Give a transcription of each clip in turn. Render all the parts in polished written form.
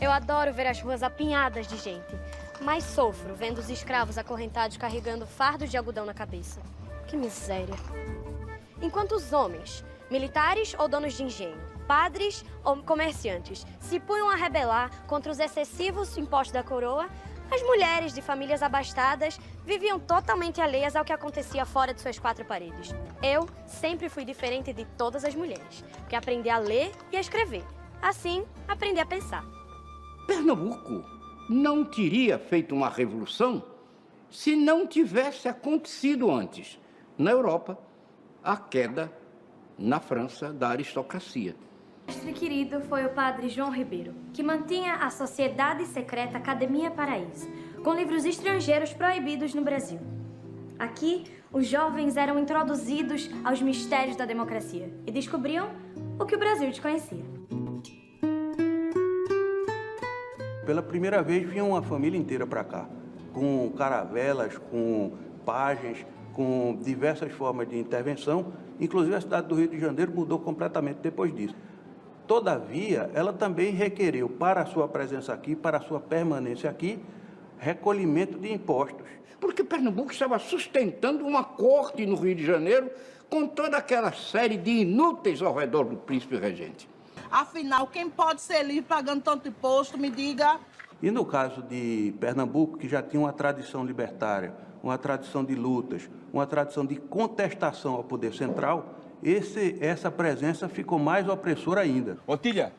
Eu adoro ver as ruas apinhadas de gente, mas sofro vendo os escravos acorrentados carregando fardos de algodão na cabeça. Que miséria. Enquanto os homens, militares ou donos de engenho, padres ou comerciantes, se punham a rebelar contra os excessivos impostos da coroa, as mulheres de famílias abastadas viviam totalmente alheias ao que acontecia fora de suas quatro paredes. Eu sempre fui diferente de todas as mulheres, porque aprendi a ler e a escrever. Assim, aprendi a pensar. Pernambuco não teria feito uma revolução se não tivesse acontecido antes, na Europa, a queda na França da aristocracia. O mestre querido foi o padre João Ribeiro, que mantinha a sociedade secreta Academia Paraíso, com livros estrangeiros proibidos no Brasil. Aqui, os jovens eram introduzidos aos mistérios da democracia e descobriam o que o Brasil desconhecia. Pela primeira vez vinha uma família inteira para cá, com caravelas, com pajens, com diversas formas de intervenção. Inclusive a cidade do Rio de Janeiro mudou completamente depois disso. Todavia, ela também requeriu para a sua presença aqui, para a sua permanência aqui, recolhimento de impostos. Porque Pernambuco estava sustentando uma corte no Rio de Janeiro com toda aquela série de inúteis ao redor do príncipe regente. Afinal, quem pode ser livre pagando tanto imposto, me diga? E no caso de Pernambuco, que já tinha uma tradição libertária, uma tradição de lutas, uma tradição de contestação ao poder central, essa presença ficou mais opressora ainda. Otília,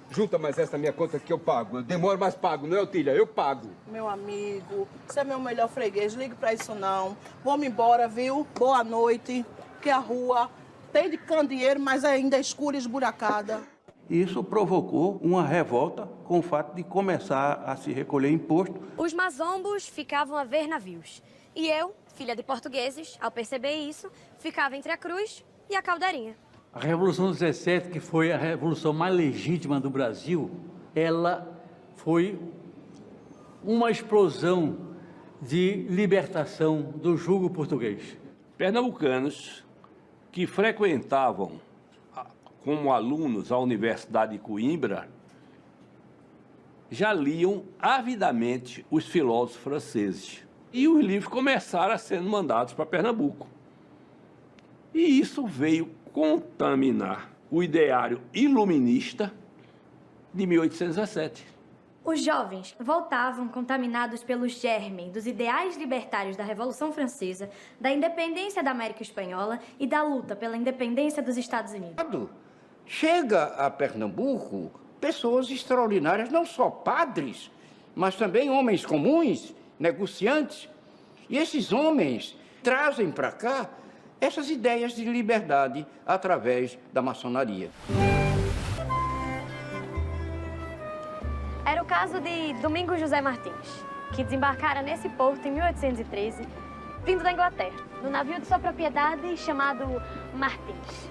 junta mais essa minha conta que eu pago. Eu demoro, mas pago, não é, Otília? Eu pago. Meu amigo, você é meu melhor freguês, ligue pra isso não. Vamos embora, viu? Boa noite, que a rua tem de candeeiro, mas ainda é escura e esburacada. Isso provocou uma revolta com o fato de começar a se recolher imposto. Os mazombos ficavam a ver navios. E eu, filha de portugueses, ao perceber isso, ficava entre a cruz e a caldeirinha. A Revolução 17, que foi a revolução mais legítima do Brasil, ela foi uma explosão de libertação do jugo português. Pernambucanos que frequentavam como alunos a Universidade de Coimbra já liam avidamente os filósofos franceses. E os livros começaram a ser mandados para Pernambuco. E isso veio contaminar o ideário iluminista de 1817. Os jovens voltavam contaminados pelo germe dos ideais libertários da Revolução Francesa, da independência da América Espanhola e da luta pela independência dos Estados Unidos. Chega a Pernambuco pessoas extraordinárias, não só padres, mas também homens comuns, negociantes. E esses homens trazem para cá essas ideias de liberdade através da maçonaria. Era o caso de Domingos José Martins, que desembarcara nesse porto em 1813, vindo da Inglaterra, no navio de sua propriedade chamado Martins.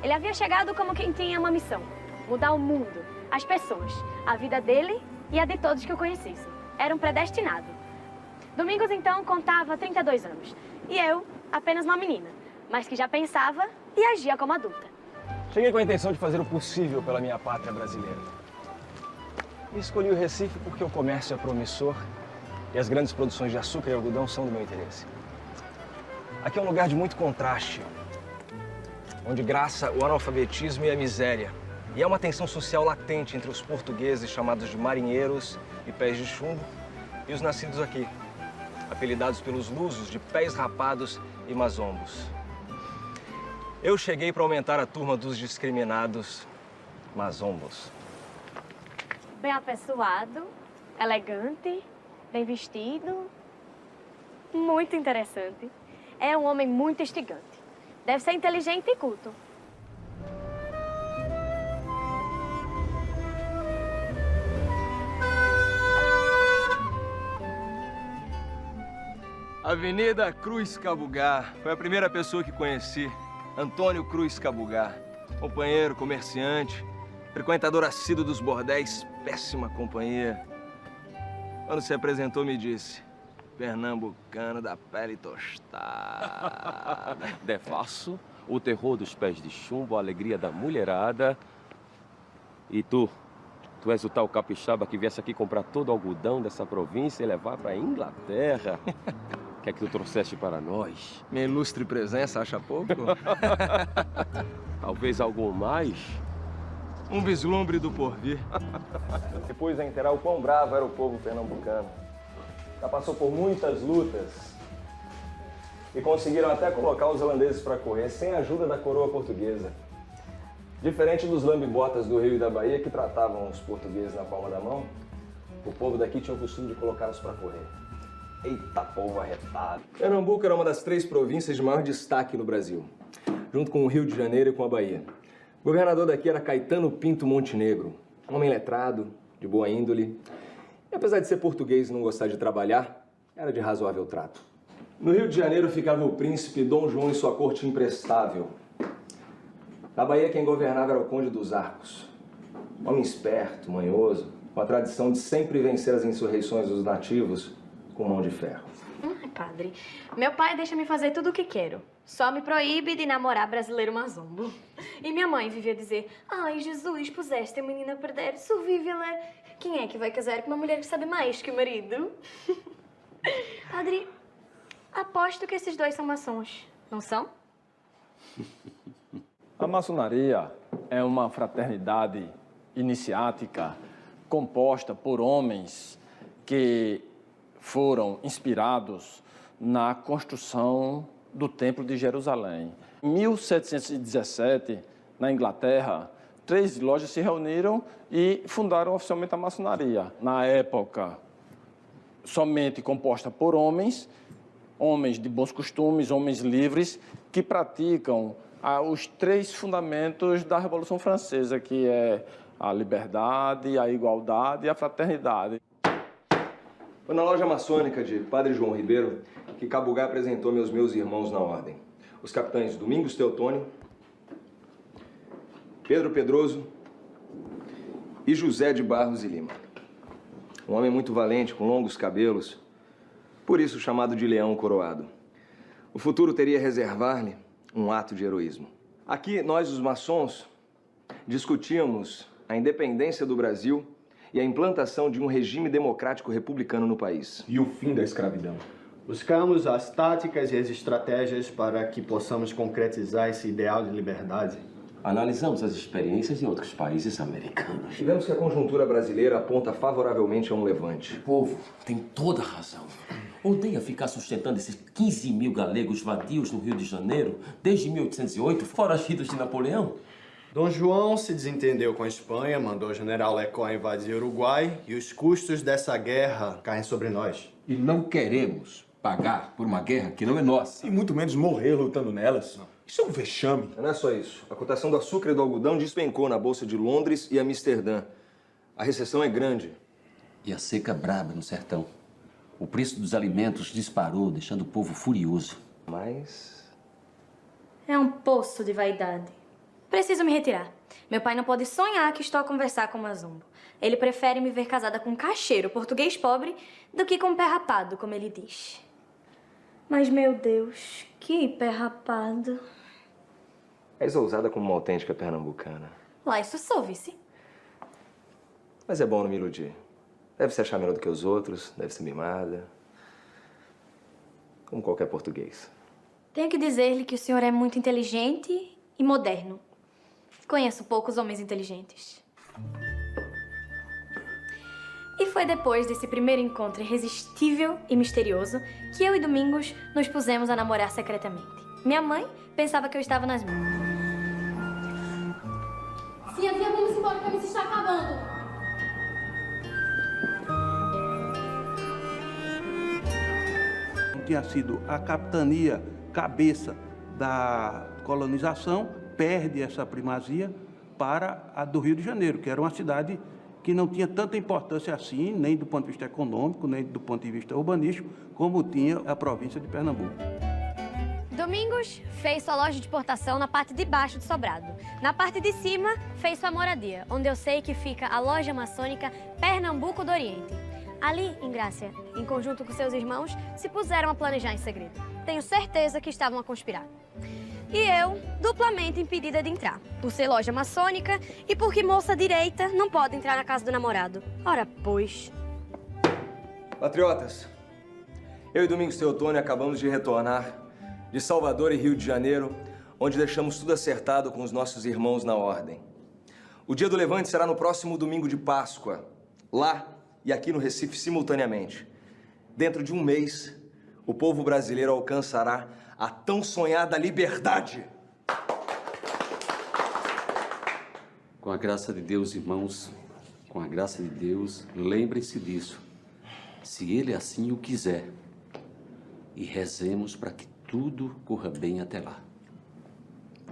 Ele havia chegado como quem tinha uma missão: mudar o mundo, as pessoas, a vida dele e a de todos que o conhecessem. Era um predestinado. Domingos, então, contava 32 anos, e eu, apenas uma menina, mas que já pensava e agia como adulta. Cheguei com a intenção de fazer o possível pela minha pátria brasileira. E escolhi o Recife porque o comércio é promissor e as grandes produções de açúcar e algodão são do meu interesse. Aqui é um lugar de muito contraste, onde graça o analfabetismo e a miséria. E há uma tensão social latente entre os portugueses, chamados de marinheiros e pés de chumbo, e os nascidos aqui, apelidados pelos lusos de pés rapados e mazombos. Eu cheguei para aumentar a turma dos discriminados mazombos. Bem apessoado, elegante, bem vestido, muito interessante. É um homem muito instigante. Deve ser inteligente e culto. Avenida Cruz Cabugá. Foi a primeira pessoa que conheci. Antônio Cruz Cabugá. Companheiro, comerciante, frequentador assíduo dos bordéis, péssima companhia. Quando se apresentou, me disse: pernambucano da pele tostada. Devasso, o terror dos pés de chumbo, a alegria da mulherada. E tu, Tu és o tal capixaba que viesse aqui comprar todo o algodão dessa província e levar para a Inglaterra. O que é que tu trouxeste para nós? Minha ilustre presença, acha pouco? Talvez algo mais? Um vislumbre do porvir. Depois de enterar o quão bravo era o povo pernambucano. Já passou por muitas lutas e conseguiram até colocar os holandeses para correr sem a ajuda da coroa portuguesa. Diferente dos lambibotas do Rio e da Bahia que tratavam os portugueses na palma da mão, o povo daqui tinha o costume de colocá-los para correr. Eita, povo arretado! Pernambuco era uma das 3 províncias de maior destaque no Brasil, junto com o Rio de Janeiro e com a Bahia. O governador daqui era Caetano Pinto Montenegro, um homem letrado, de boa índole. E apesar de ser português e não gostar de trabalhar, era de razoável trato. No Rio de Janeiro ficava o príncipe Dom João e sua corte imprestável. Na Bahia, quem governava era o Conde dos Arcos. Homem esperto, manhoso, com a tradição de sempre vencer as insurreições dos nativos com mão de ferro. Padre, meu pai deixa me fazer tudo o que quero. Só me proíbe de namorar brasileiro mazombo. E minha mãe vivia dizer: ai, Jesus, puseste a menina a perder, survive-la. Quem é que vai casar com uma mulher que sabe mais que o marido? Padre, aposto que esses dois são maçons, não são? A maçonaria é uma fraternidade iniciática composta por homens que foram inspirados na construção do Templo de Jerusalém. Em 1717, na Inglaterra, 3 lojas se reuniram e fundaram oficialmente a maçonaria. Na época, somente composta por homens de bons costumes, homens livres, que praticam os 3 fundamentos da Revolução Francesa, que é a liberdade, a igualdade e a fraternidade. Foi na loja maçônica de Padre João Ribeiro que Cabugá apresentou-me aos meus irmãos na ordem. Os capitães Domingos Teotônio, Pedro Pedroso e José de Barros e Lima. Um homem muito valente, com longos cabelos, por isso chamado de Leão Coroado. O futuro teria reservar-lhe um ato de heroísmo. Aqui, nós, os maçons, discutíamos a independência do Brasil e a implantação de um regime democrático republicano no país. E o fim da escravidão. Buscamos as táticas e as estratégias para que possamos concretizar esse ideal de liberdade. Analisamos as experiências em outros países americanos. Tivemos que a conjuntura brasileira aponta favoravelmente a um levante. O povo tem toda a razão. Odeia ficar sustentando esses 15 mil galegos vadios no Rio de Janeiro desde 1808, foragidos de Napoleão. Dom João se desentendeu com a Espanha, mandou o general Lecó invadir o Uruguai e os custos dessa guerra caem sobre nós. E não queremos pagar por uma guerra que não é nossa. E muito menos morrer lutando nelas. Não. Isso é um vexame. Não é só isso. A cotação do açúcar e do algodão despencou na Bolsa de Londres e Amsterdã. A recessão é grande. E a seca braba no sertão. O preço dos alimentos disparou, deixando o povo furioso. Mas... É um poço de vaidade. Preciso me retirar. Meu pai não pode sonhar que estou a conversar com o mazombo. Ele prefere me ver casada com um caixeiro português pobre do que com um pé rapado, como ele diz. Mas, meu Deus, que pé rapado. És ousada como uma autêntica pernambucana. Lá, isso sou, vice. Mas é bom não me iludir. Deve se achar melhor do que os outros, deve ser mimada. Como qualquer português. Tenho que dizer-lhe que o senhor é muito inteligente e moderno. Conheço poucos homens inteligentes. E foi depois desse primeiro encontro irresistível e misterioso que eu e Domingos nos pusemos a namorar secretamente. Minha mãe pensava que eu estava nas mãos. Tia, vamos embora, que a missa está acabando. Tinha sido a capitania cabeça da colonização, perde essa primazia para a do Rio de Janeiro, que era uma cidade que não tinha tanta importância assim, nem do ponto de vista econômico, nem do ponto de vista urbanístico, como tinha a província de Pernambuco. Domingos fez sua loja de exportação na parte de baixo de Sobrado. Na parte de cima, fez sua moradia, onde eu sei que fica a loja maçônica Pernambuco do Oriente. Ali, em Grácia, em conjunto com seus irmãos, se puseram a planejar em segredo. Tenho certeza que estavam a conspirar. E eu, duplamente impedida de entrar, por ser loja maçônica e porque moça direita não pode entrar na casa do namorado. Ora, pois. Patriotas, eu e Domingos Teotônio acabamos de retornar de Salvador e Rio de Janeiro, onde deixamos tudo acertado com os nossos irmãos na ordem. O dia do levante será no próximo domingo de Páscoa, lá e aqui no Recife simultaneamente. Dentro de um mês, o povo brasileiro alcançará a tão sonhada liberdade. Com a graça de Deus, irmãos, com a graça de Deus, lembrem-se disso. Se Ele assim o quiser. E rezemos para que tudo corra bem até lá.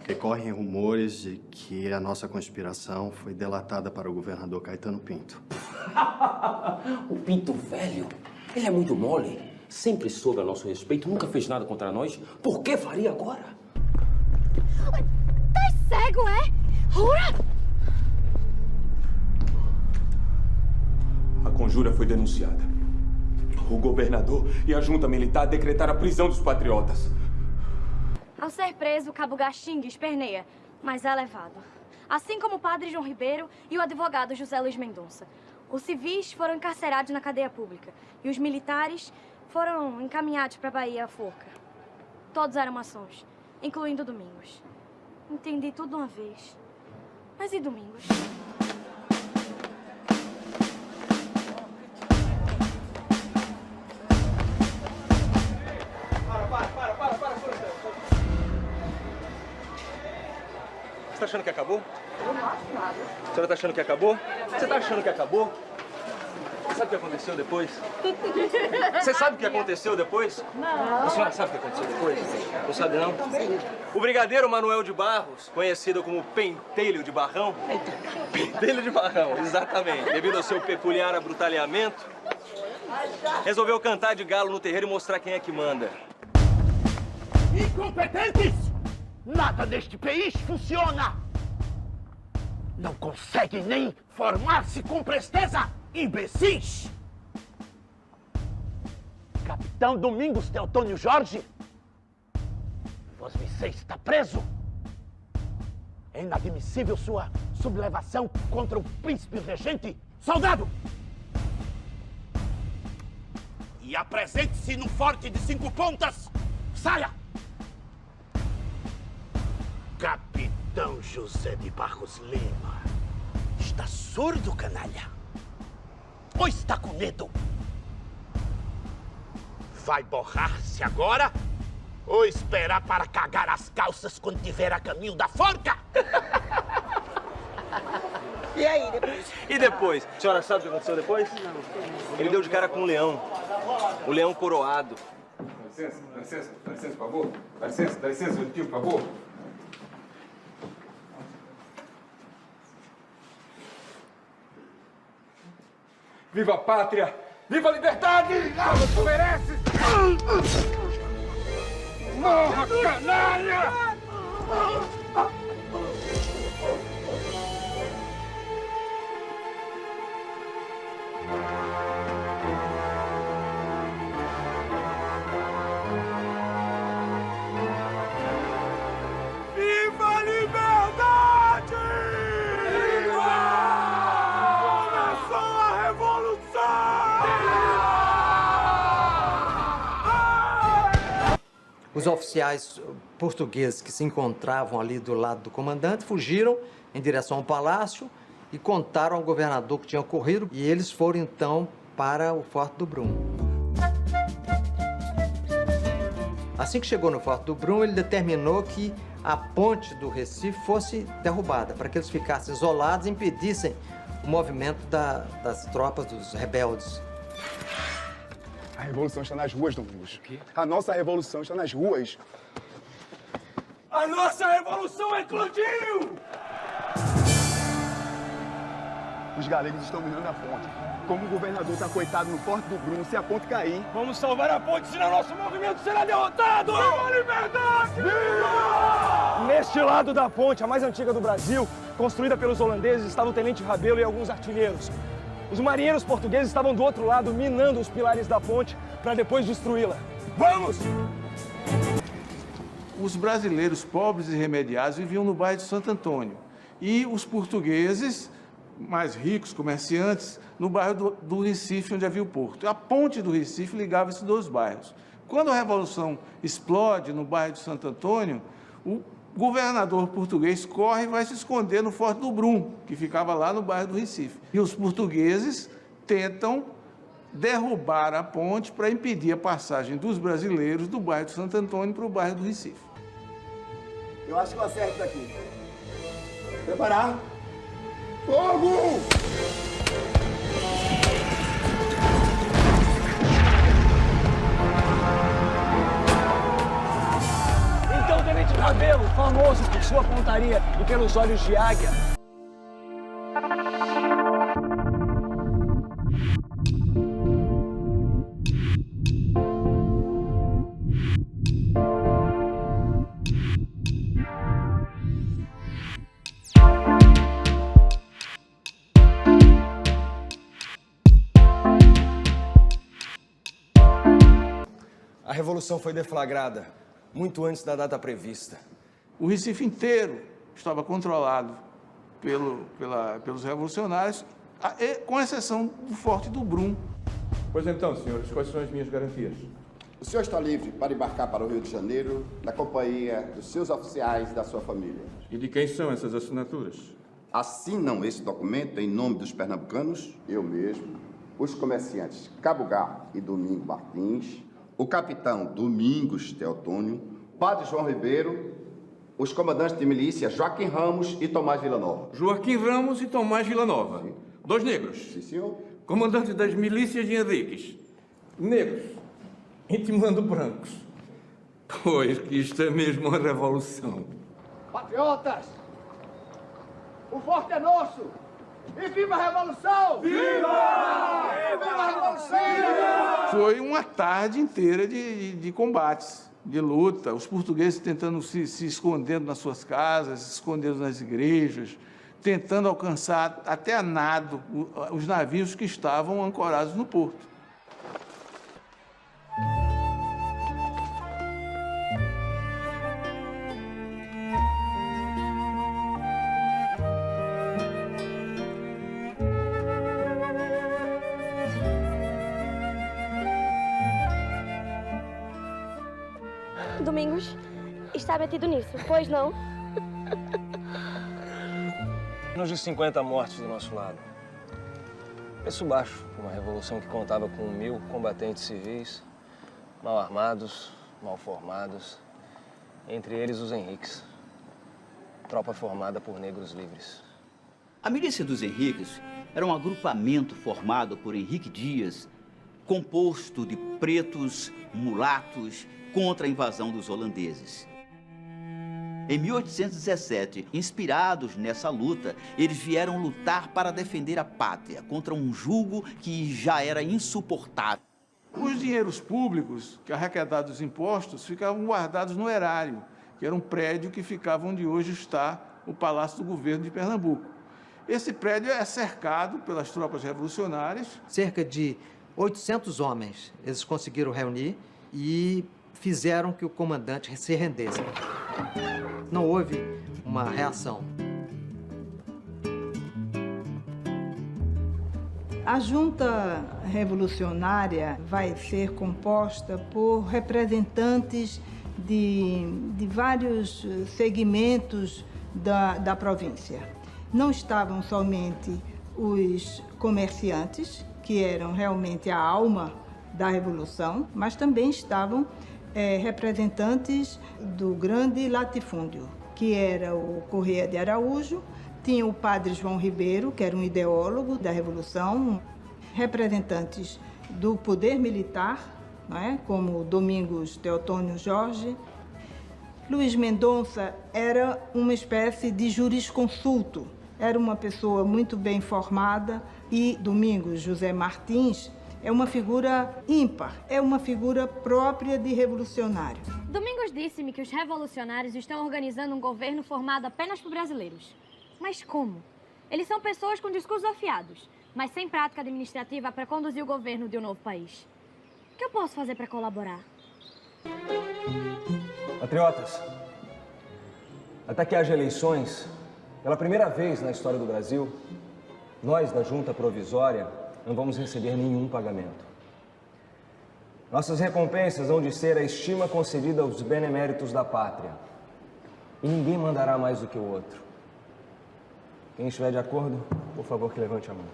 Recorrem rumores de que a nossa conspiração foi delatada para o governador Caetano Pinto. O Pinto velho, ele é muito mole. Sempre soube a nosso respeito, nunca fez nada contra nós. Por que faria agora? Tá cego, é? Jura? A conjura foi denunciada. O governador e a junta militar decretaram a prisão dos patriotas. Ao ser preso, o cabo Gaxinga esperneia, mas é levado. Assim como o padre João Ribeiro e o advogado José Luiz Mendonça. Os civis foram encarcerados na cadeia pública e os militares foram encaminhados para a Bahia à forca. Todos eram maçons, incluindo Domingos. Entendi tudo de uma vez. Mas e Domingos? Você tá achando que acabou? Eu não acho nada. A senhora tá achando que acabou? Você tá achando que acabou? Você sabe o que aconteceu depois? Você sabe o que aconteceu depois? Não. A senhora sabe o que aconteceu depois? Não sabe, não? O brigadeiro Manuel de Barros, conhecido como Pentelho de Barrão. Pentelho de Barrão, exatamente. Devido ao seu peculiar abrutalhamento, resolveu cantar de galo no terreiro e mostrar quem é que manda. Incompetentes! Nada neste país funciona! Não conseguem nem formar-se com presteza, imbecis! Capitão Domingos Teotônio Jorge, você está preso! É inadmissível sua sublevação contra o príncipe regente. Soldado! E apresente-se no forte de 5 pontas! Saia! Capitão José de Barros Lima. Está surdo, canalha? Ou está com medo? Vai borrar-se agora? Ou esperar para cagar as calças quando estiver a caminho da forca? E aí, depois? E depois? A senhora sabe o que aconteceu depois? Não. Ele deu de cara com um leão. O leão coroado. Dá licença, por favor. Dá licença, meu tio, por favor. Viva a pátria! Viva a liberdade! Tu mereces! Morra, canalha! Viva a liberdade! Viva! Começou a revolução! Os oficiais portugueses que se encontravam ali do lado do comandante fugiram em direção ao palácio e contaram ao governador o que tinha ocorrido, e eles foram então para o Forte do Brum. Assim que chegou no Forte do Brum, ele determinou que a ponte do Recife fosse derrubada, para que eles ficassem isolados e impedissem o movimento das tropas, dos rebeldes. A revolução está nas ruas, Domingos. A nossa revolução está nas ruas. A nossa revolução eclodiu! Os galegos estão minando a ponte. Como o governador está coitado no Forte do Brum, se a ponte cair... Vamos salvar a ponte, senão nosso movimento será derrotado! Viva a liberdade! Viva! Neste lado da ponte, a mais antiga do Brasil, construída pelos holandeses, estava o tenente Rabelo e alguns artilheiros. Os marinheiros portugueses estavam do outro lado, minando os pilares da ponte para depois destruí-la. Vamos! os brasileiros pobres e remediados viviam no bairro de Santo Antônio e os portugueses, mais ricos, comerciantes, no bairro do Recife, onde havia o porto. A ponte do Recife ligava esses dois bairros. Quando a Revolução explode no bairro de Santo Antônio, o governador português corre e vai se esconder no Forte do Brum, que ficava lá no bairro do Recife. E os portugueses tentam derrubar a ponte para impedir a passagem dos brasileiros do bairro de Santo Antônio para o bairro do Recife. Eu acho que eu acerto daqui. Preparar. Fogo! Então, Tenente Rabelo, famoso por sua pontaria e pelos olhos de águia. A revolução foi deflagrada muito antes da data prevista. O Recife inteiro estava controlado pelos revolucionários, com exceção do Forte do Brum. Pois então, senhores, quais são as minhas garantias? O senhor está livre para embarcar para o Rio de Janeiro na companhia dos seus oficiais e da sua família. E de quem são essas assinaturas? Assinam esse documento em nome dos pernambucanos, eu mesmo, os comerciantes Cabugá e Domingo Martins, o capitão Domingos Teotônio, Padre João Ribeiro, os comandantes de milícia Joaquim Ramos e Tomás Villanova. Joaquim Ramos e Tomás Villanova. Sim. Dois negros. Sim, senhor. Comandantes das milícias de Henriques. Negros. Intimando brancos. Pois que isto é mesmo uma revolução. Patriotas! O forte é nosso! E viva a Revolução! Viva! Viva a Revolução! Foi uma tarde inteira de combates, de luta. Os portugueses tentando se escondendo nas suas casas, se escondendo nas igrejas, tentando alcançar até a nado os navios que estavam ancorados no porto. Domingos está metido nisso, pois não? Menos de 50 mortes do nosso lado. Preço baixo, uma revolução que contava com 1000 combatentes civis, mal armados, mal formados, entre eles os Henriques, tropa formada por negros livres. A milícia dos Henriques era um agrupamento formado por Henrique Dias, composto de pretos, mulatos, contra a invasão dos holandeses. Em 1817, inspirados nessa luta, eles vieram lutar para defender a pátria contra um jugo que já era insuportável. Os dinheiros públicos, que arrecadados dos impostos, ficavam guardados no erário, que era um prédio que ficava onde hoje está o Palácio do Governo de Pernambuco. Esse prédio é cercado pelas tropas revolucionárias. Cerca de 800 homens eles conseguiram reunir e fizeram que o comandante se rendesse. Não houve uma reação. A junta revolucionária vai ser composta por representantes de vários segmentos da província. Não estavam somente os comerciantes, que eram realmente a alma da Revolução, mas também estavam representantes do grande latifúndio, que era o Correia de Araújo, tinha o padre João Ribeiro, que era um ideólogo da Revolução, representantes do poder militar, não é? Como Domingos Teotônio Jorge. Luiz Mendonça era uma espécie de jurisconsulto, era uma pessoa muito bem formada, e Domingos José Martins é uma figura ímpar, é uma figura própria de revolucionário. Domingos disse-me que os revolucionários estão organizando um governo formado apenas por brasileiros. Mas como? Eles são pessoas com discursos afiados, mas sem prática administrativa para conduzir o governo de um novo país. O que eu posso fazer para colaborar? Patriotas, até que haja eleições, pela primeira vez na história do Brasil, nós, da Junta Provisória, não vamos receber nenhum pagamento. Nossas recompensas hão de ser a estima concedida aos beneméritos da pátria. E ninguém mandará mais do que o outro. Quem estiver de acordo, por favor, que levante a mão.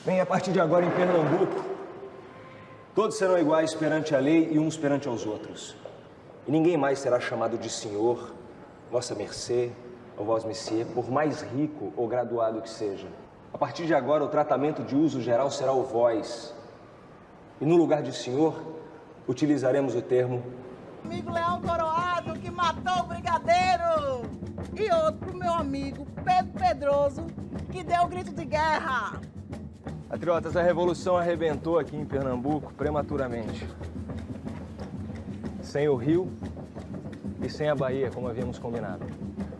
Bem, a partir de agora, em Pernambuco, todos serão iguais perante a lei e uns perante aos outros. E ninguém mais será chamado de senhor, vossa mercê ou vós messier, por mais rico ou graduado que seja. A partir de agora, o tratamento de uso geral será o vós. E no lugar de senhor, utilizaremos o termo Amigo Leão Coroado, que matou o brigadeiro. E outro pro meu amigo Pedro Pedroso, que deu o grito de guerra. Patriotas, a revolução arrebentou aqui em Pernambuco prematuramente. Sem o Rio e sem a Bahia, como havíamos combinado.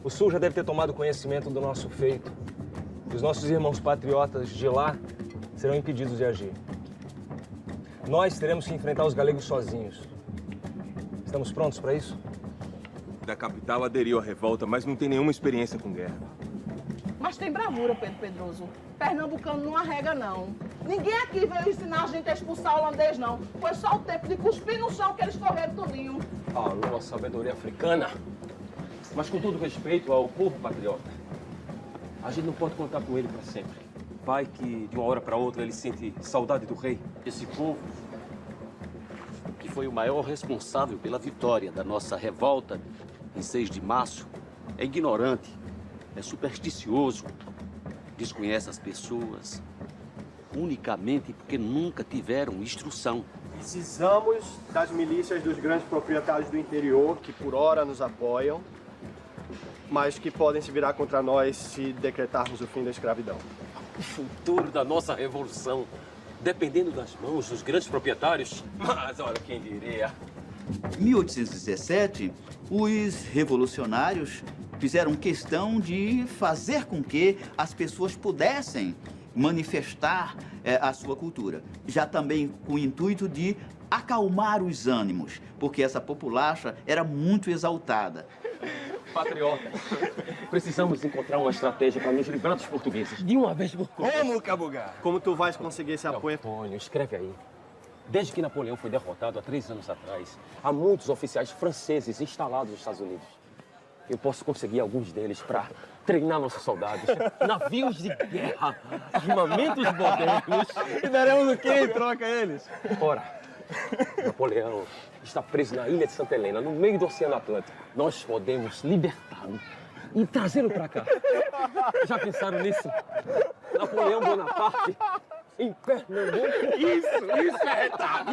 O Sul já deve ter tomado conhecimento do nosso feito. E os nossos irmãos patriotas de lá serão impedidos de agir. Nós teremos que enfrentar os galegos sozinhos. Estamos prontos para isso? Da capital aderiu à revolta, mas não tem nenhuma experiência com guerra. Mas tem bravura, Pedro Pedroso. Pernambucano não arrega, não. Ninguém aqui veio ensinar a gente a expulsar o holandês, não. Foi só o tempo de cuspir no chão que eles correram tudinho. Falou a sabedoria africana. Mas com todo respeito ao povo patriota, a gente não pode contar com ele para sempre. Vai que, de uma hora para outra, ele sente saudade do rei. Esse povo, que foi o maior responsável pela vitória da nossa revolta em 6 de março, é ignorante, é supersticioso, desconhece as pessoas, unicamente porque nunca tiveram instrução. Precisamos das milícias dos grandes proprietários do interior, que por hora nos apoiam, mas que podem se virar contra nós se decretarmos o fim da escravidão. O futuro da nossa revolução, dependendo das mãos dos grandes proprietários. Mas olha quem diria. Em 1817, os revolucionários fizeram questão de fazer com que as pessoas pudessem manifestar a sua cultura. Já também com o intuito de acalmar os ânimos, porque essa populacha era muito exaltada. Patriota, precisamos encontrar uma estratégia para nos livrar dos portugueses. De uma vez por todas. Como, Cabugá? Como tu vais conseguir esse apoio? Antônio, escreve aí. Desde que Napoleão foi derrotado há 3 anos atrás, há muitos oficiais franceses instalados nos Estados Unidos. Eu posso conseguir alguns deles para treinar nossos soldados. Navios de guerra, armamentos modernos. E daremos o quê em troca a eles? Ora, Napoleão está preso na ilha de Santa Helena, no meio do Oceano Atlântico. Nós podemos libertá-lo e trazê-lo para cá. Já pensaram nisso? Napoleão Bonaparte em Pernambuco? Isso é retado!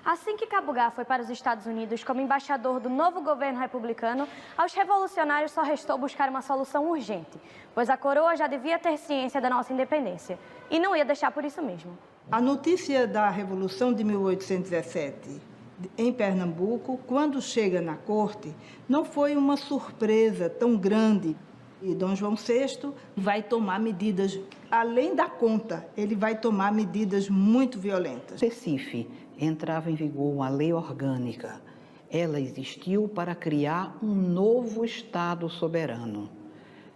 Assim que Cabugá foi para os Estados Unidos como embaixador do novo governo republicano, aos revolucionários só restou buscar uma solução urgente, pois a coroa já devia ter ciência da nossa independência e não ia deixar por isso mesmo. A notícia da Revolução de 1817 em Pernambuco, quando chega na corte, não foi uma surpresa tão grande. E Dom João VI vai tomar medidas, além da conta, ele vai tomar medidas muito violentas. Recife entrava em vigor uma lei orgânica. Ela existiu para criar um novo Estado soberano,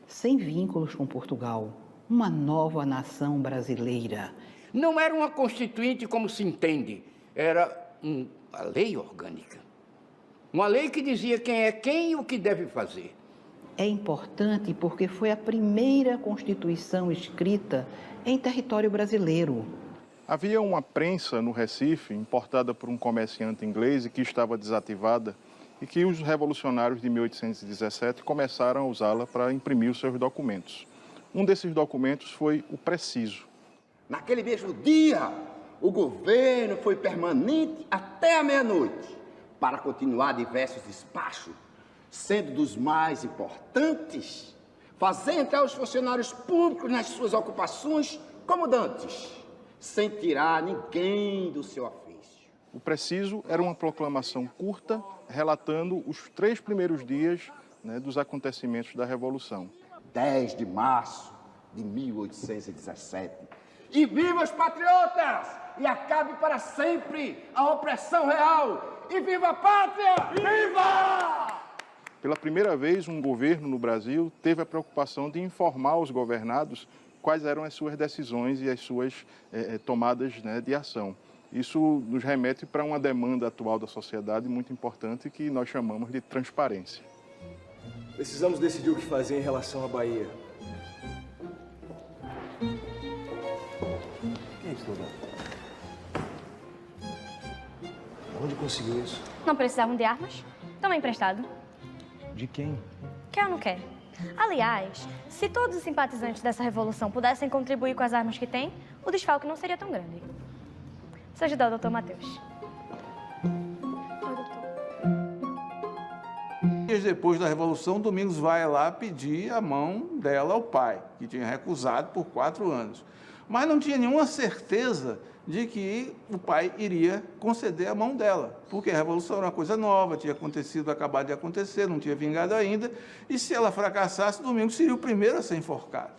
sem vínculos com Portugal, uma nova nação brasileira. Não era uma constituinte como se entende, era a lei orgânica. Uma lei que dizia quem é quem e o que deve fazer. É importante porque foi a primeira Constituição escrita em território brasileiro. Havia uma prensa no Recife, importada por um comerciante inglês e que estava desativada, e que os revolucionários de 1817 começaram a usá-la para imprimir os seus documentos. Um desses documentos foi o Preciso. Naquele mesmo dia, o governo foi permanente até a meia-noite para continuar diversos despachos, sendo dos mais importantes, fazer entrar os funcionários públicos nas suas ocupações como dantes, sem tirar ninguém do seu ofício. O Preciso era uma proclamação curta, relatando os 3 primeiros dias dos acontecimentos da Revolução. 10 de março de 1817. E viva os patriotas! E acabe para sempre a opressão real! E viva a pátria! Viva! Pela primeira vez, um governo no Brasil teve a preocupação de informar os governados quais eram as suas decisões e as suas tomadas, né, de ação. Isso nos remete para uma demanda atual da sociedade muito importante que nós chamamos de transparência. Precisamos decidir o que fazer em relação à Bahia. Quem é isso, Dodô? Onde conseguiu isso? Não precisavam de armas? Toma emprestado. De quem? Quer ou não quer? Aliás, se todos os simpatizantes dessa revolução pudessem contribuir com as armas que têm, o desfalque não seria tão grande. Seu ajudar o doutor Matheus. Dias depois da Revolução, Domingos vai lá pedir a mão dela ao pai, que tinha recusado por 4 anos. Mas não tinha nenhuma certeza de que o pai iria conceder a mão dela, porque a Revolução era uma coisa nova, tinha acabado de acontecer, não tinha vingado ainda, e se ela fracassasse, Domingos seria o primeiro a ser enforcado.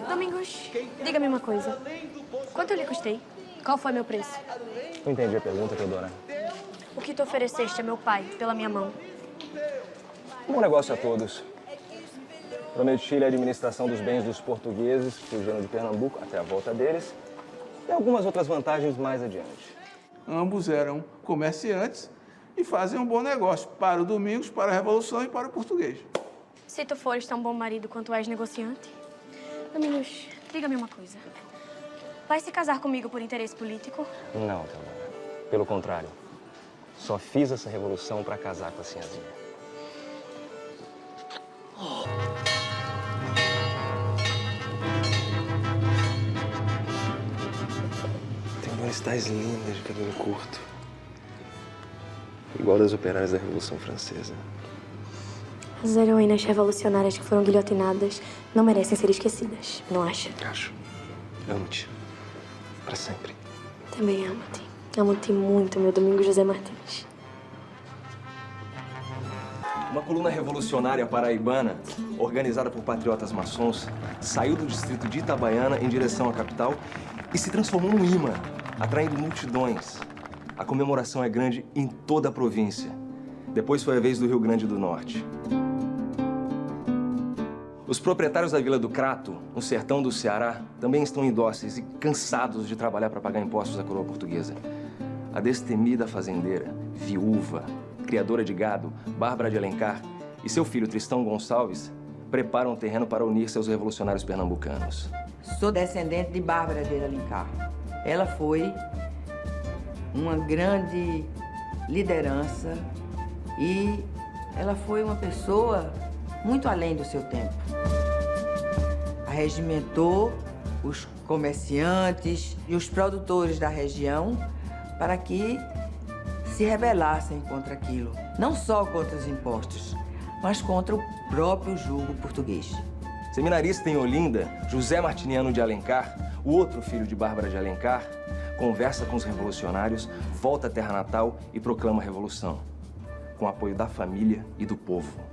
Domingos, diga-me uma coisa. Quanto eu lhe custei? Qual foi meu preço? Não entendi a pergunta, Teodora. O que tu ofereceste a meu pai pela minha mão? Um bom negócio a todos. Prometi-lhe a administração dos bens dos portugueses que fugiram de Pernambuco até a volta deles e algumas outras vantagens mais adiante. Ambos eram comerciantes e fazem um bom negócio para o Domingos, para a Revolução e para o português. Se tu fores tão bom marido quanto és negociante. Domingos, diga-me uma coisa. Vai se casar comigo por interesse político? Não, Teodora. Pelo contrário. Só fiz essa revolução para casar com a sinhazinha. Tem duas tais lindas de cabelo curto. Igual das operárias da Revolução Francesa. As heroínas revolucionárias que foram guilhotinadas não merecem ser esquecidas, não acha? Acho. Amo-te. Para sempre. Também amo-te. Amo-te muito, meu Domingos José Martins. Uma coluna revolucionária paraibana, organizada por patriotas maçons, saiu do distrito de Itabaiana em direção à capital e se transformou num imã, atraindo multidões. A comemoração é grande em toda a província. Depois foi a vez do Rio Grande do Norte. Os proprietários da Vila do Crato, no sertão do Ceará, também estão indóceis e cansados de trabalhar para pagar impostos à coroa portuguesa. A destemida fazendeira, viúva, criadora de gado, Bárbara de Alencar, e seu filho Tristão Gonçalves preparam o terreno para unir-se aos revolucionários pernambucanos. Sou descendente de Bárbara de Alencar. Ela foi uma grande liderança e ela foi uma pessoa muito além do seu tempo. Arregimentou os comerciantes e os produtores da região para que se rebelassem contra aquilo. Não só contra os impostos, mas contra o próprio jugo português. Seminarista em Olinda, José Martiniano de Alencar, o outro filho de Bárbara de Alencar, conversa com os revolucionários, volta à terra natal e proclama a revolução, com apoio da família e do povo.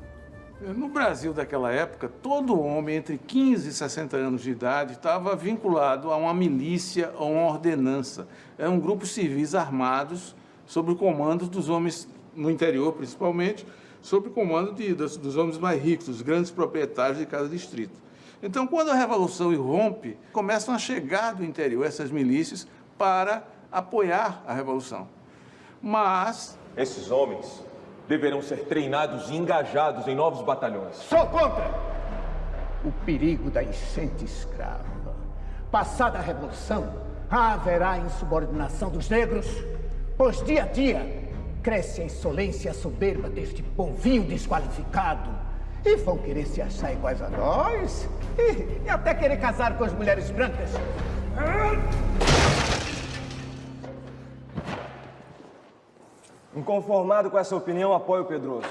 No Brasil daquela época, todo homem entre 15 e 60 anos de idade estava vinculado a uma milícia ou uma ordenança. Eram grupos civis armados sob o comando dos homens, no interior principalmente, sob o comando dos homens mais ricos, dos grandes proprietários de cada distrito. Então, quando a Revolução irrompe, começam a chegar do interior essas milícias para apoiar a Revolução. Mas esses homens deverão ser treinados e engajados em novos batalhões. Sou contra o perigo da enchente escrava. Passada a Revolução, haverá insubordinação dos negros, pois dia a dia cresce a insolência e a soberba deste povinho desqualificado e vão querer se achar iguais a nós e até querer casar com as mulheres brancas. Inconformado com essa opinião, apoio o Pedroso.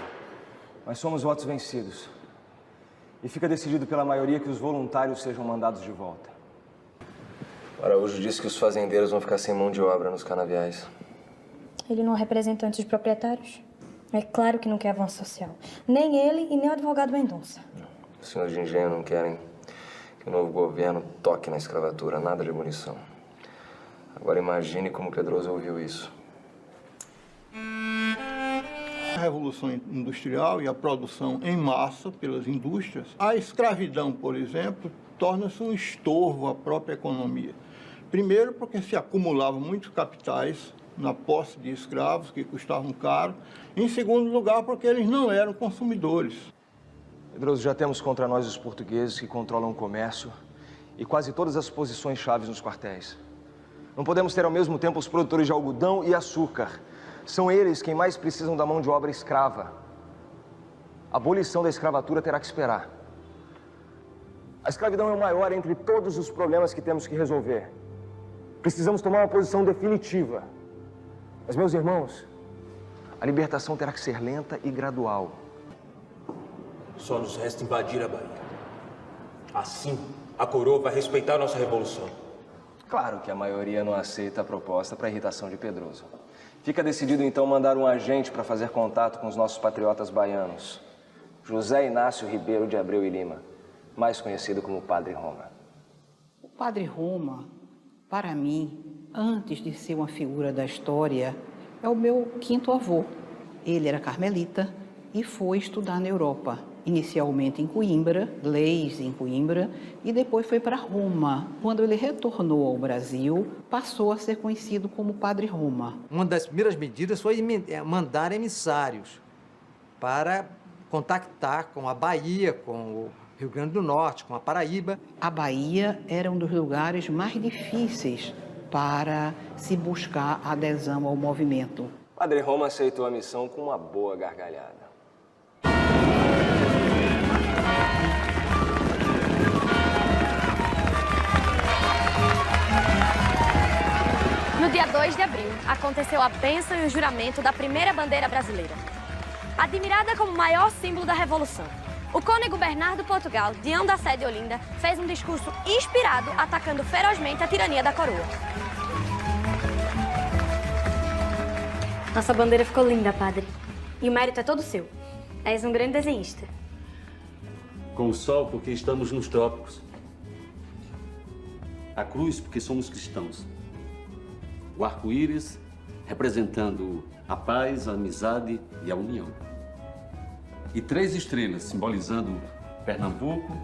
Mas somos votos vencidos. E fica decidido pela maioria que os voluntários sejam mandados de volta. O Araújo disse que os fazendeiros vão ficar sem mão de obra nos canaviais. Ele não é representante dos proprietários? É claro que não quer avanço social. Nem ele e nem o advogado Mendonça. Os senhores de engenho não querem. que o novo governo toque na escravatura, nada de abolição. Agora imagine como Pedroso ouviu isso. A Revolução Industrial e a produção em massa pelas indústrias, a escravidão, por exemplo, torna-se um estorvo à própria economia. Primeiro, porque se acumulavam muitos capitais na posse de escravos, que custavam caro. Em segundo lugar, porque eles não eram consumidores. Pedroso, já temos contra nós os portugueses que controlam o comércio e quase todas as posições chaves nos quartéis. Não podemos ter ao mesmo tempo os produtores de algodão e açúcar. São eles quem mais precisam da mão de obra escrava. A abolição da escravatura terá que esperar. A escravidão é o maior entre todos os problemas que temos que resolver. Precisamos tomar uma posição definitiva. Mas, meus irmãos, a libertação terá que ser lenta e gradual. Só nos resta invadir a Bahia. Assim, a coroa vai respeitar a nossa revolução. Claro que a maioria não aceita a proposta para irritação de Pedroso. Fica decidido, então, mandar um agente para fazer contato com os nossos patriotas baianos. José Inácio Ribeiro de Abreu e Lima, mais conhecido como Padre Roma. O Padre Roma, para mim, antes de ser uma figura da história, é o meu quinto avô. Ele era carmelita e foi estudar na Europa. Inicialmente em Coimbra, leis em Coimbra, e depois foi para Roma. Quando ele retornou ao Brasil, passou a ser conhecido como Padre Roma. Uma das primeiras medidas foi mandar emissários para contactar com a Bahia, com o Rio Grande do Norte, com a Paraíba. A Bahia era um dos lugares mais difíceis para se buscar adesão ao movimento. Padre Roma aceitou a missão com uma boa gargalhada. No dia 2 de abril, aconteceu a bênção e o juramento da primeira bandeira brasileira. Admirada como maior símbolo da Revolução, o cônego Bernardo Portugal, Dião da Sé de Olinda, fez um discurso inspirado atacando ferozmente a tirania da coroa. Nossa bandeira ficou linda, padre. E o mérito é todo seu. És um grande desenhista. Com o sol, porque estamos nos trópicos. A cruz, porque somos cristãos. O arco-íris, representando a paz, a amizade e a união. E 3 estrelas, simbolizando Pernambuco,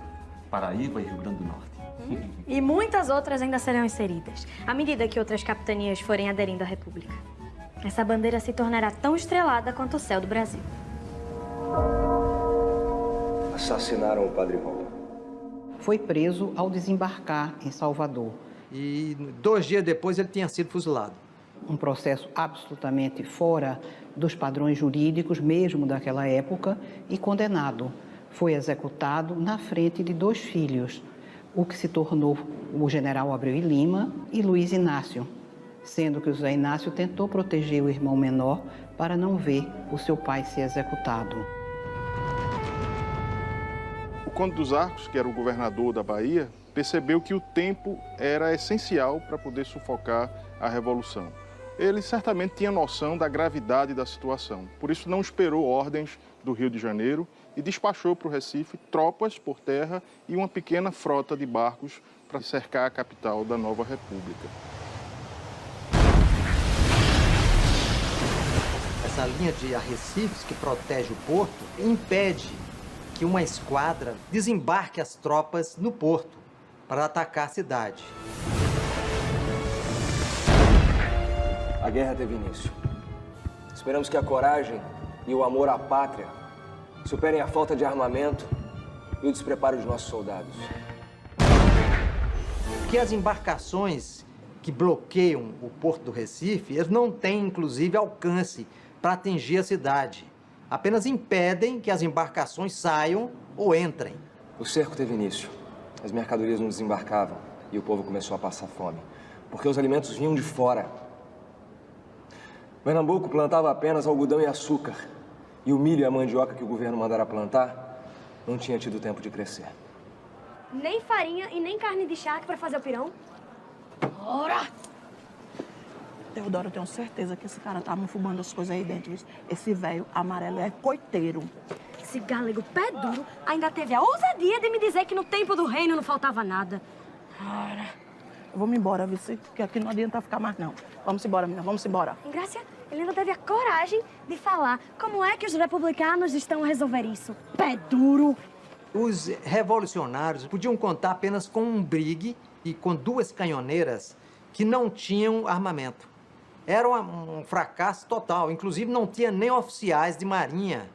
Paraíba e Rio Grande do Norte. E muitas outras ainda serão inseridas, à medida que outras capitanias forem aderindo à República. Essa bandeira se tornará tão estrelada quanto o céu do Brasil. Assassinaram o Padre Roma. Foi preso ao desembarcar em Salvador. E 2 dias depois ele tinha sido fuzilado. Um processo absolutamente fora dos padrões jurídicos, mesmo daquela época, e condenado. Foi executado na frente de 2 filhos, o que se tornou o general Abreu e Lima e Luiz Inácio, sendo que o José Inácio tentou proteger o irmão menor para não ver o seu pai ser executado. O Conde dos Arcos, que era o governador da Bahia, percebeu que o tempo era essencial para poder sufocar a Revolução. Ele certamente tinha noção da gravidade da situação, por isso não esperou ordens do Rio de Janeiro e despachou para o Recife tropas por terra e uma pequena frota de barcos para cercar a capital da nova República. Essa linha de arrecifes que protege o porto impede que uma esquadra desembarque as tropas no porto para atacar a cidade. A guerra teve início. Esperamos que a coragem e o amor à pátria superem a falta de armamento e o despreparo de nossos soldados. Que as embarcações que bloqueiam o porto do Recife, eles não têm, inclusive, alcance para atingir a cidade. Apenas impedem que as embarcações saiam ou entrem. O cerco teve início. As mercadorias não desembarcavam e o povo começou a passar fome, porque os alimentos vinham de fora. Pernambuco plantava apenas algodão e açúcar, e o milho e a mandioca que o governo mandara plantar não tinha tido tempo de crescer. Nem farinha e nem carne de charque para fazer o pirão? Ora! Teodoro, eu tenho certeza que esse cara tá fumando as coisas aí dentro. Esse velho amarelo é coiteiro. Esse galego pé duro ainda teve a ousadia de me dizer que no tempo do reino não faltava nada. Ora, vamos embora, Vici, porque aqui não adianta ficar mais, não. Vamos embora, menina, vamos embora. Ingrácia, ele ainda teve a coragem de falar como é que os republicanos estão a resolver isso. Pé duro. Os revolucionários podiam contar apenas com um brigue e com 2 canhoneiras que não tinham armamento. Era um fracasso total. Inclusive, não tinha nem oficiais de marinha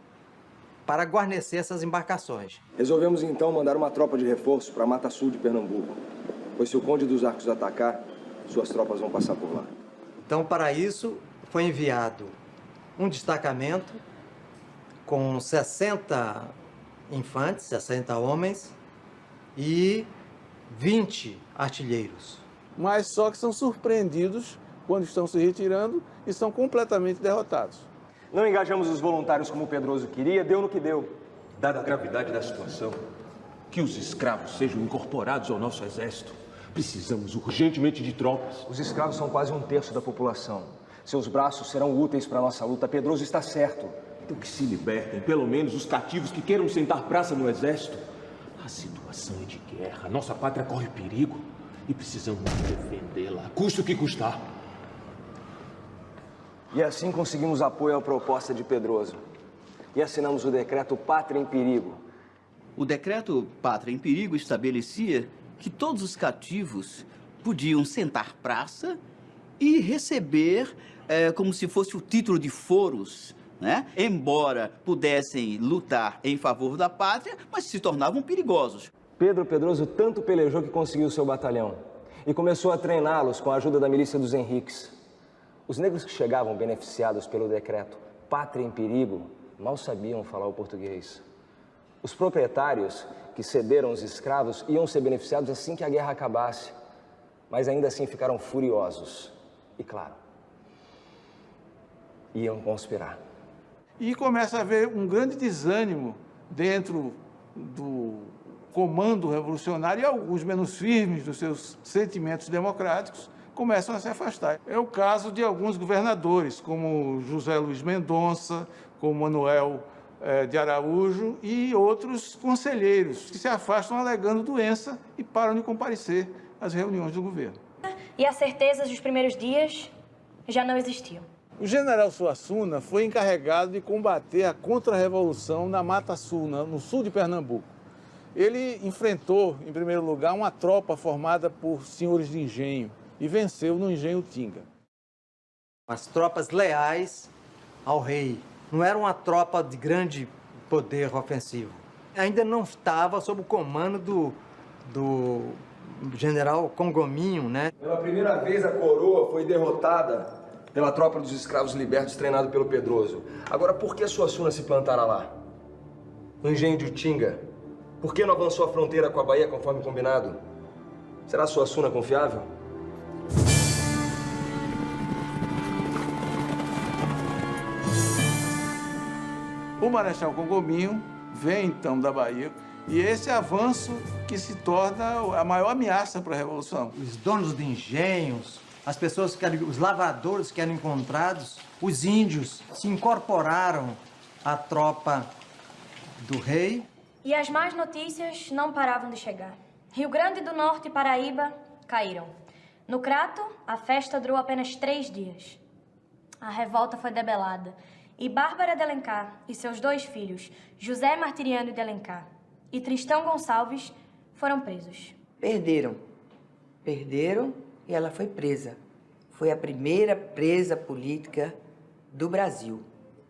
para guarnecer essas embarcações. Resolvemos, então, mandar uma tropa de reforço para a Mata Sul de Pernambuco. Pois se o Conde dos Arcos atacar, suas tropas vão passar por lá. Então, para isso, foi enviado um destacamento com 60 infantes, 60 homens e 20 artilheiros. Mas só que são surpreendidos quando estão se retirando e são completamente derrotados. Não engajamos os voluntários como o Pedroso queria, deu no que deu. Dada a gravidade da situação, que os escravos sejam incorporados ao nosso exército. Precisamos urgentemente de tropas. Os escravos são quase 1/3 da população. Seus braços serão úteis para a nossa luta. Pedroso está certo. Então que se libertem, pelo menos, os cativos que queiram sentar praça no exército. A situação é de guerra. Nossa pátria corre perigo. E precisamos defendê-la, custe o que custar. E assim conseguimos apoio à proposta de Pedroso. E assinamos o decreto Pátria em Perigo. O decreto Pátria em Perigo estabelecia que todos os cativos podiam sentar praça e receber como se fosse o título de foros, né? Embora pudessem lutar em favor da pátria, mas se tornavam perigosos. Pedro Pedroso tanto pelejou que conseguiu seu batalhão e começou a treiná-los com a ajuda da milícia dos Henriques. Os negros que chegavam beneficiados pelo decreto Pátria em Perigo mal sabiam falar o português. Os proprietários que cederam os escravos iam ser beneficiados assim que a guerra acabasse, mas ainda assim ficaram furiosos. E claro, iam conspirar. E começa a haver um grande desânimo dentro do comando revolucionário e alguns menos firmes dos seus sentimentos democráticos começam a se afastar. É o caso de alguns governadores, como José Luiz Mendonça, como Manuel de Araújo e outros conselheiros que se afastam alegando doença e param de comparecer às reuniões do governo. E as certezas dos primeiros dias já não existiam. O general Suassuna foi encarregado de combater a contra-revolução na Mata Sul, no sul de Pernambuco. Ele enfrentou, em primeiro lugar, uma tropa formada por senhores de engenho e venceu no engenho Tinga. As tropas leais ao rei. Não era uma tropa de grande poder ofensivo. Ainda não estava sob o comando do general Congominho, né? Pela primeira vez a coroa foi derrotada pela tropa dos escravos libertos treinado pelo Pedroso. Agora, por que Suassuna se plantara lá? No engenho de Utinga? Por que não avançou a fronteira com a Bahia conforme combinado? Será Suassuna confiável? O Marechal Congominho vem, então, da Bahia, e esse avanço que se torna a maior ameaça para a Revolução. Os donos de engenhos, as pessoas os lavradores que eram encontrados, os índios se incorporaram à tropa do rei. E as más notícias não paravam de chegar. Rio Grande do Norte e Paraíba caíram. No Crato, a festa durou apenas 3 dias. A revolta foi debelada e Bárbara de Alencar e seus 2 filhos, José Martiriano de Alencar e Tristão Gonçalves, foram presos. Perderam e ela foi presa. Foi a primeira presa política do Brasil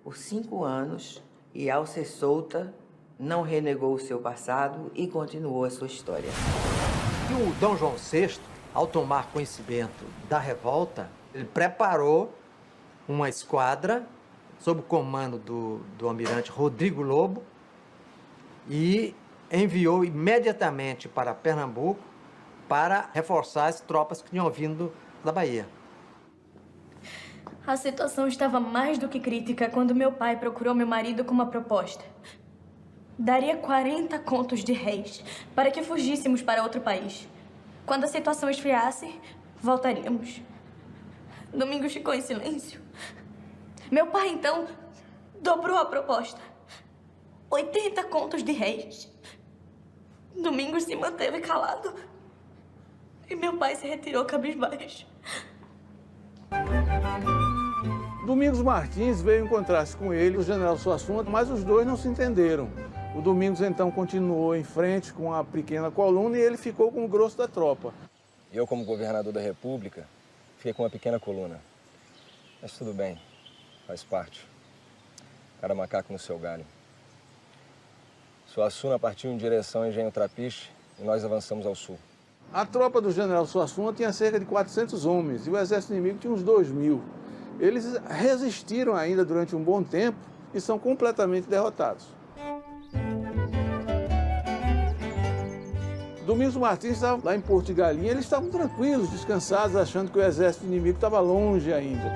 por 5 anos e, ao ser solta, não renegou o seu passado e continuou a sua história. E o Dom João VI, ao tomar conhecimento da revolta, ele preparou uma esquadra sob o comando do almirante Rodrigo Lobo e enviou imediatamente para Pernambuco para reforçar as tropas que tinham vindo da Bahia. A situação estava mais do que crítica quando meu pai procurou meu marido com uma proposta. Daria 40 contos de réis para que fugíssemos para outro país. Quando a situação esfriasse, voltaríamos. Domingos ficou em silêncio. Meu pai, então, dobrou a proposta. 80 contos de réis. Domingos se manteve calado. E meu pai se retirou cabisbaixo. Domingos Martins veio encontrar-se com ele, o general Suassuna, mas os dois não se entenderam. O Domingos, então, continuou em frente com a pequena coluna e ele ficou com o grosso da tropa. Eu, como governador da República, fiquei com uma pequena coluna. Mas tudo bem, faz parte. Cada macaco no seu galho. Suassuna partiu em direção ao Engenho Trapiche e nós avançamos ao sul. A tropa do general Suassuna tinha cerca de 400 homens e o exército inimigo tinha uns 2.000. Eles resistiram ainda durante um bom tempo e são completamente derrotados. Domingos Martins estava lá em Porto de Galinha, eles estavam tranquilos, descansados, achando que o exército inimigo estava longe ainda.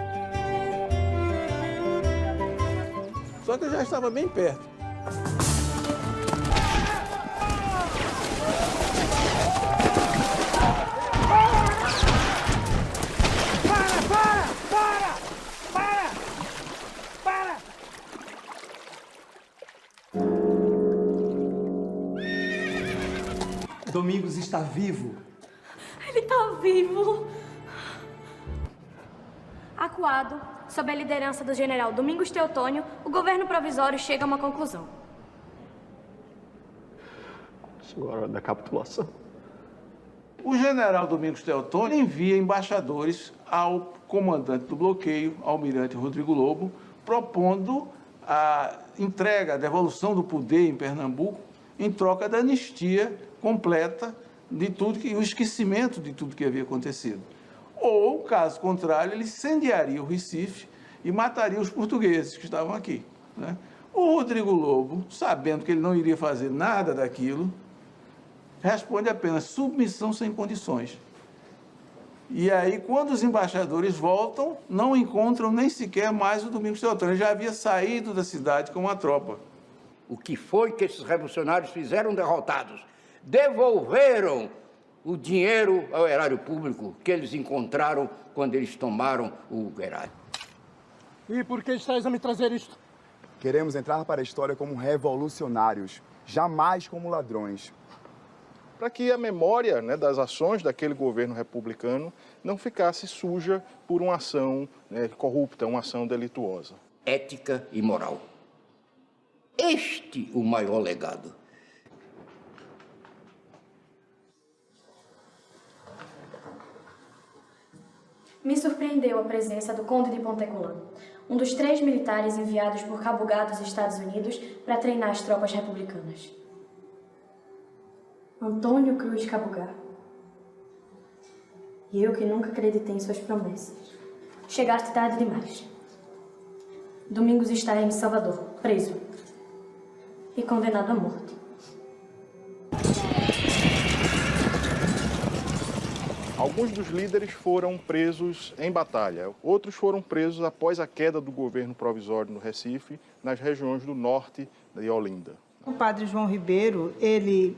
Só que ele já estava bem perto. Domingos está vivo. Ele está vivo. Acuado, sob a liderança do general Domingos Teotônio, o governo provisório chega a uma conclusão. Agora da capitulação. O general Domingos Teotônio envia embaixadores ao comandante do bloqueio, almirante Rodrigo Lobo, propondo a entrega, a devolução do poder em Pernambuco em troca da anistia completa de tudo o esquecimento de tudo que havia acontecido. Ou, caso contrário, ele incendiaria o Recife e mataria os portugueses que estavam aqui, né? O Rodrigo Lobo, sabendo que ele não iria fazer nada daquilo, responde apenas submissão sem condições. E aí, quando os embaixadores voltam, não encontram nem sequer mais o Domingos Teotônio. Ele já havia saído da cidade com uma tropa. O que foi que esses revolucionários fizeram derrotados? Devolveram o dinheiro ao erário público que eles encontraram quando eles tomaram o erário. E por que estás a me trazer isto? Queremos entrar para a história como revolucionários, jamais como ladrões. Para que a memória, né, das ações daquele governo republicano não ficasse suja por uma ação, né, corrupta, uma ação delituosa. Ética e moral. Este o maior legado. Me surpreendeu a presença do Conde de Ponteculã, um dos 3 militares enviados por Cabo Gado aos Estados Unidos para treinar as tropas republicanas. Antônio Cruz Cabugá. E eu que nunca acreditei em suas promessas. Chegaste tarde demais. Domingos está em Salvador, preso. E condenado à morte. Alguns dos líderes foram presos em batalha, outros foram presos após a queda do governo provisório no Recife, nas regiões do norte de Olinda. O padre João Ribeiro, ele,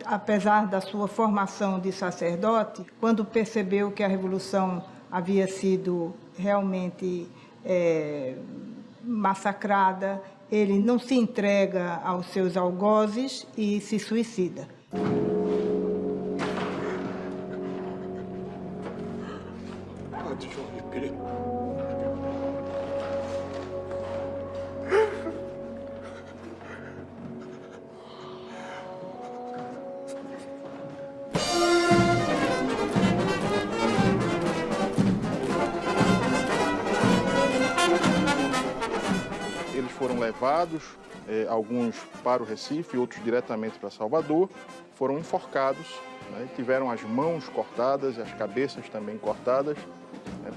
apesar da sua formação de sacerdote, quando percebeu que a Revolução havia sido realmente massacrada, ele não se entrega aos seus algozes e se suicida. Padre João Ribeiro. Eles foram levados, alguns para o Recife, outros diretamente para Salvador, foram enforcados, né, tiveram as mãos cortadas e as cabeças também cortadas,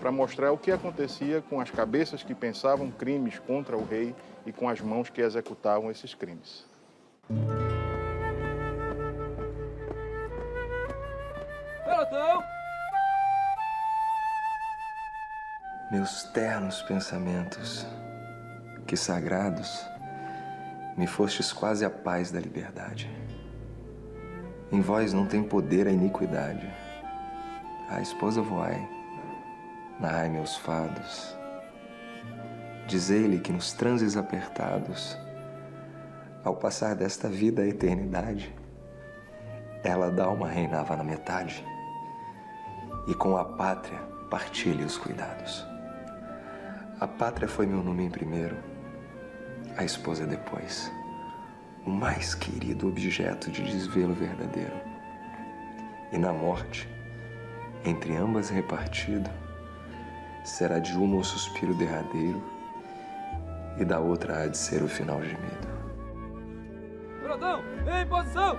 para mostrar o que acontecia com as cabeças que pensavam crimes contra o rei e com as mãos que executavam esses crimes. Pelotão! Meus ternos pensamentos, que sagrados, me fostes quase a paz da liberdade. Em vós não tem poder a iniquidade. A esposa voai, narrai meus fados. Dizei-lhe que nos transes apertados Ao passar desta vida à eternidade, ela da alma reinava na metade, e com a pátria partilha os cuidados. A pátria foi meu nome em primeiro, a esposa depois, o mais querido objeto de desvelo verdadeiro. E na morte, entre ambas repartido, será de uma o suspiro derradeiro e da outra há de ser o final gemido. Brodão, em posição!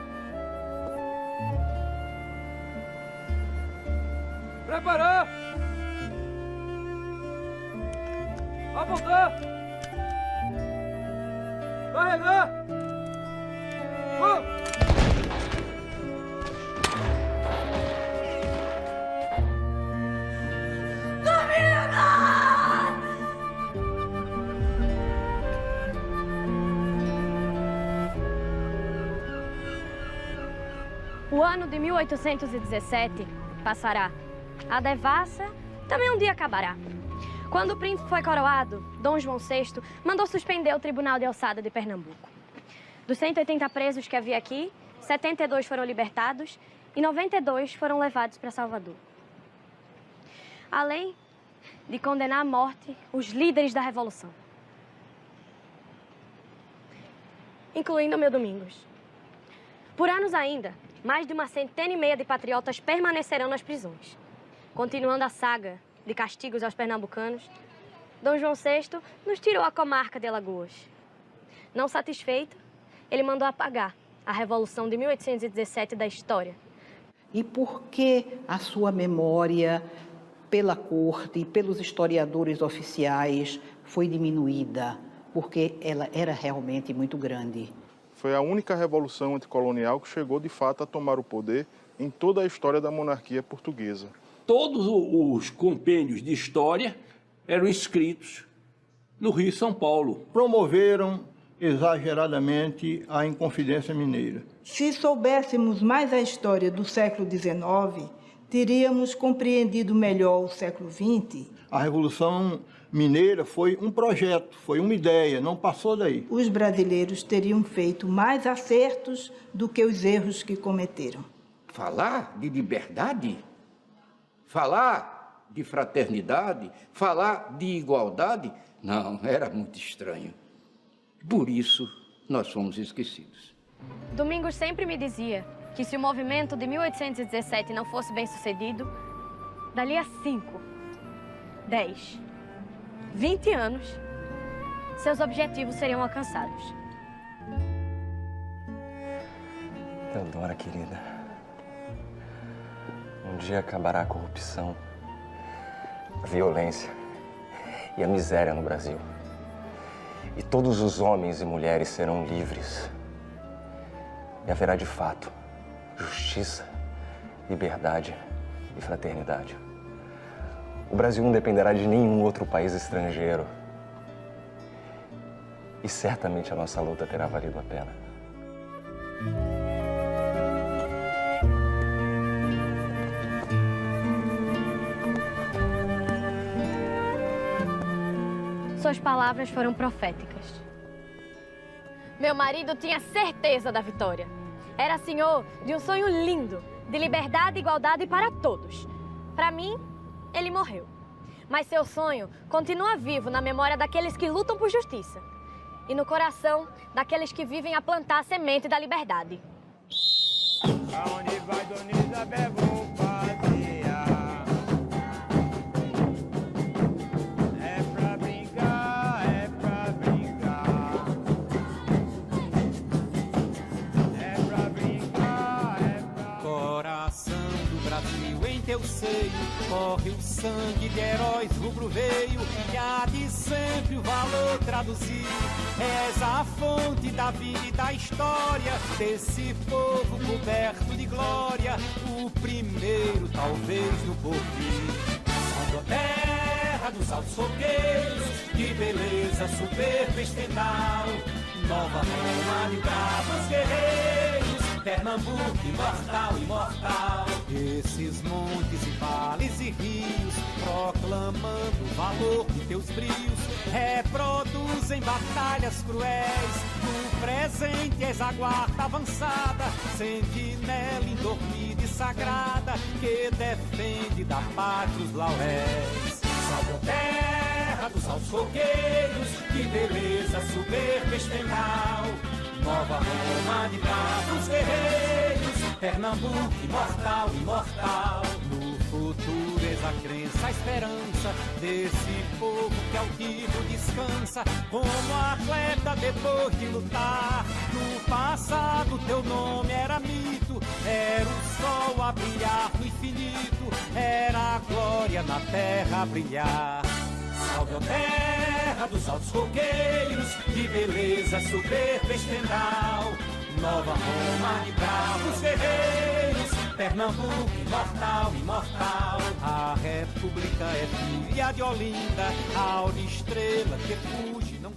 Preparar! Apontar! Carregar! Vamos! O ano de 1817 passará. A devassa também um dia acabará. Quando o príncipe foi coroado, Dom João VI mandou suspender o Tribunal de Alçada de Pernambuco. Dos 180 presos que havia aqui, 72 foram libertados e 92 foram levados para Salvador. Além de condenar à morte os líderes da Revolução, incluindo o meu Domingos. Por anos ainda, mais de 150 de patriotas permanecerão nas prisões. Continuando a saga de castigos aos pernambucanos, Dom João VI nos tirou a comarca de Alagoas. Não satisfeito, ele mandou apagar a Revolução de 1817 da história. E por que a sua memória, pela corte e pelos historiadores oficiais, foi diminuída? Porque ela era realmente muito grande. Foi a única revolução anticolonial que chegou, de fato, a tomar o poder em toda a história da monarquia portuguesa. Todos os compêndios de história eram escritos no Rio e São Paulo. Promoveram exageradamente a Inconfidência Mineira. Se soubéssemos mais a história do século XIX, teríamos compreendido melhor o século XX. A Revolução Mineira foi um projeto, foi uma ideia, não passou daí. Os brasileiros teriam feito mais acertos do que os erros que cometeram. Falar de liberdade, falar de fraternidade, falar de igualdade, não, era muito estranho. Por isso, nós fomos esquecidos. Domingos sempre me dizia que se o movimento de 1817 não fosse bem sucedido, dali a 5, 10, 20 anos, seus objetivos seriam alcançados. Teodora, querida, um dia acabará a corrupção, a violência e a miséria no Brasil. E todos os homens e mulheres serão livres. E haverá de fato justiça, liberdade e fraternidade. O Brasil não dependerá de nenhum outro país estrangeiro. E certamente a nossa luta terá valido a pena. Suas palavras foram proféticas. Meu marido tinha certeza da vitória. Era senhor de um sonho lindo, de liberdade e igualdade para todos. Para mim, ele morreu. Mas seu sonho continua vivo na memória daqueles que lutam por justiça e no coração daqueles que vivem a plantar a semente da liberdade. Aonde vai, Dona Isabel, vou passear. É pra brincar, é pra brincar. É pra brincar, é pra... Coração do Brasil, em teu seio corre o sangue de heróis rubro-veio, que há de sempre o valor traduzir. És a fonte da vida e da história desse povo coberto de glória, o primeiro talvez no porvir. Salve a terra dos altos fogueiros, de beleza soberba estendal, Nova Roma de bravos guerreiros, Pernambuco imortal, imortal. Esses montes e vales e rios proclamam proclamando o valor de teus brios, reproduzem batalhas cruéis. No presente és a guarda avançada, sentinela indormida e sagrada, que defende da pátria os lauréis. Salve a terra dos altos coqueiros, que beleza soberba estendal. Nova Roma de bravos guerreiros, Pernambuco imortal, imortal. No futuro és a crença, a esperança desse povo que altivo descansa. Como atleta depois de lutar, no passado teu nome era mito, era o sol a brilhar no infinito, era a glória na terra a brilhar. Salve a terra dos altos coqueiros, de beleza soberba estendal. Nova Roma de bravos guerreiros, Pernambuco imortal, imortal. A república é filha de Olinda, a aura estrela que fuge, não